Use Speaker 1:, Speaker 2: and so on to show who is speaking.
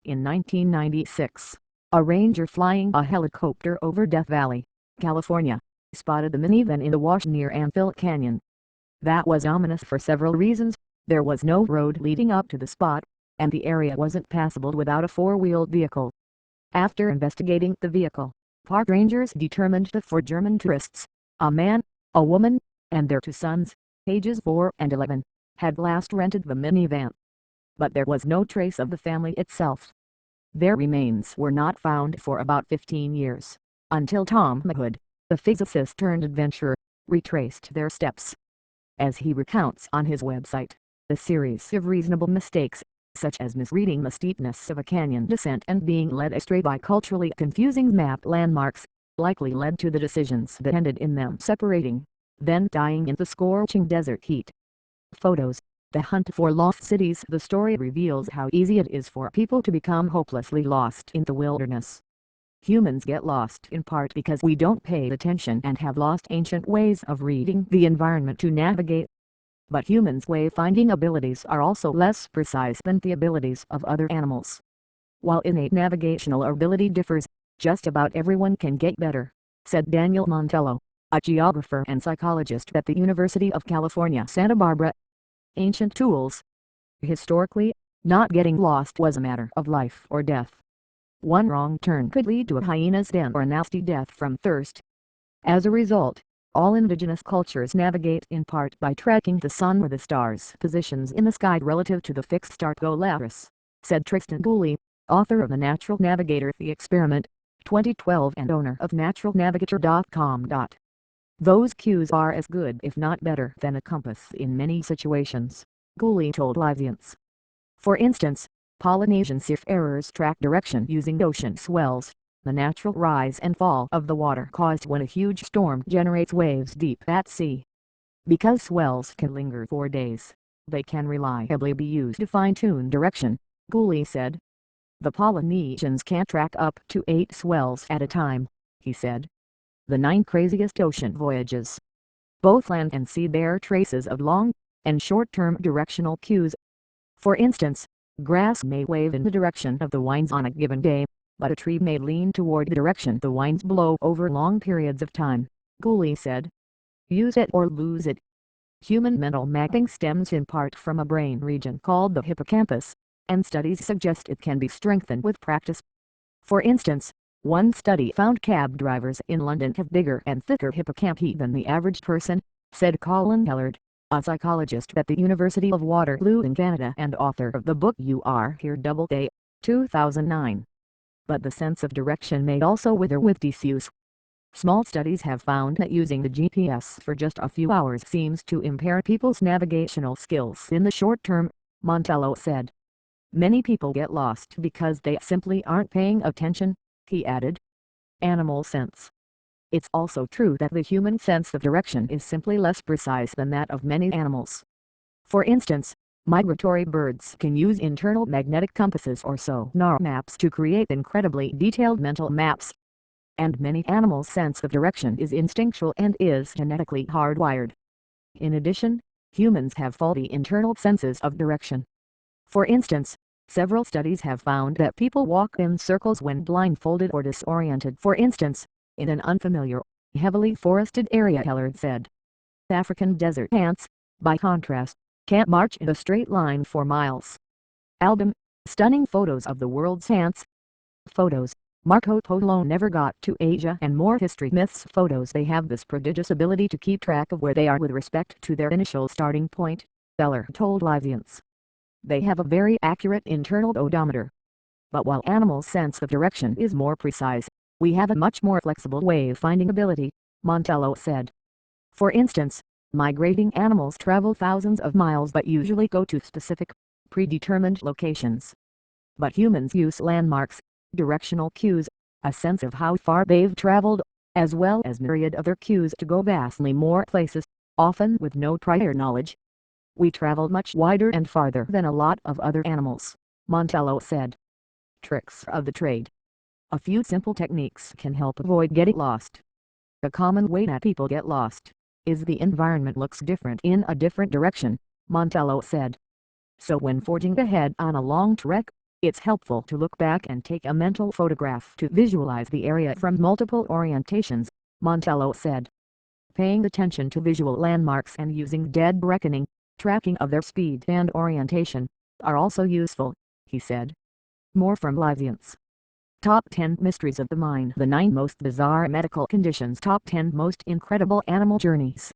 Speaker 1: In 1996, a ranger flying a helicopter over Death Valley, California, spotted the minivan in the wash near Anfield Canyon. That was ominous for several reasons. There was no road leading up to the spot, and the area wasn't passable without a four-wheeled vehicle. After investigating the vehicle, park rangers determined that 4 German tourists, a man, a woman, and their 2 sons, ages 4 and 11, had last rented the minivan. But there was no trace of the family itself. Their remains were not found for about 15 years, until Tom Hood, the physicist-turned-adventurer, retraced their steps. As he recounts on his website, a series of reasonable mistakes, such as misreading the steepness of a canyon descent and being led astray by culturally confusing map landmarks, likely led to the decisions that ended in them separating, then dying in the scorching desert heat. Photos. The Hunt for Lost Cities. The story reveals how easy it is for people to become hopelessly lost in the wilderness. Humans get lost in part because we don't pay attention and have lost ancient ways of reading the environment to navigate. But humans' wayfinding abilities are also less precise than the abilities of other animals. While innate navigational ability differs, just about everyone can get better, said Daniel Montello, a geographer and psychologist at the University of California, Santa Barbara. Ancient tools. Historically, not getting lost was a matter of life or death. One wrong turn could lead to a hyena's den or a nasty death from thirst. As a result, all indigenous cultures navigate in part by tracking the sun or the stars' positions in the sky relative to the fixed start-go-lattice, said Tristan Gooley, author of The Natural Navigator: The Experiment, 2012 and owner of naturalnavigator.com. Those cues are as good if not better than a compass in many situations, Gooley told Liveance. For instance, Polynesian seafarers track direction using ocean swells, the natural rise and fall of the water caused when a huge storm generates waves deep at sea. Because swells can linger for days, they can reliably be used to fine-tune direction, Gooley said. The Polynesians can track up to 8 swells at a time, he said. The 9 craziest ocean voyages. Both land and sea bear traces of long and short-term directional cues. For instance, grass may wave in the direction of the winds on a given day, but a tree may lean toward the direction the winds blow over long periods of time, Gooley said. Use it or lose it. Human mental mapping stems in part from a brain region called the hippocampus, and studies suggest it can be strengthened with practice. For instance, one study found cab drivers in London have bigger and thicker hippocampi than the average person, said Colin Hellard, a psychologist at the University of Waterloo in Canada and author of the book You Are Here Day, 2009. But the sense of direction may also wither with disuse. Small studies have found that using the GPS for just a few hours seems to impair people's navigational skills in the short term, Montello said. Many people get lost because they simply aren't paying attention, he added. Animal sense. It's also true that the human sense of direction is simply less precise than that of many animals. For instance, migratory birds can use internal magnetic compasses or sonar maps to create incredibly detailed mental maps. And many animals' sense of direction is instinctual and is genetically hardwired. In addition, humans have faulty internal senses of direction. For instance, several studies have found that people walk in circles when blindfolded or disoriented. For instance, in an unfamiliar, heavily forested area, Hellard said. African desert ants, by contrast, can't march in a straight line for miles. Album, stunning photos of the world's ants. Photos. Marco Polo never got to Asia and more history myths photos. They have this prodigious ability to keep track of where they are with respect to their initial starting point, Beller told Liveance. They have a very accurate internal odometer. But while animals' sense of direction is more precise, we have a much more flexible wayfinding ability, Montello said. For instance, migrating animals travel thousands of miles but usually go to specific, predetermined locations. But humans use landmarks, directional cues, a sense of how far they've traveled, as well as myriad other cues to go vastly more places, often with no prior knowledge. We travel much wider and farther than a lot of other animals, Montello said. Tricks of the trade. A few simple techniques can help avoid getting lost. A common way that people get lost is the environment looks different in a different direction, Montello said. So when forging ahead on a long trek, It's helpful to look back and take a mental photograph to visualize the area from multiple orientations, Montello said. Paying attention to visual landmarks and using dead reckoning, tracking of their speed and orientation, are also useful, he said. More from Liveance. Top 10 Mysteries of the Mind. The 9 Most Bizarre Medical Conditions. Top 10 Most Incredible Animal Journeys.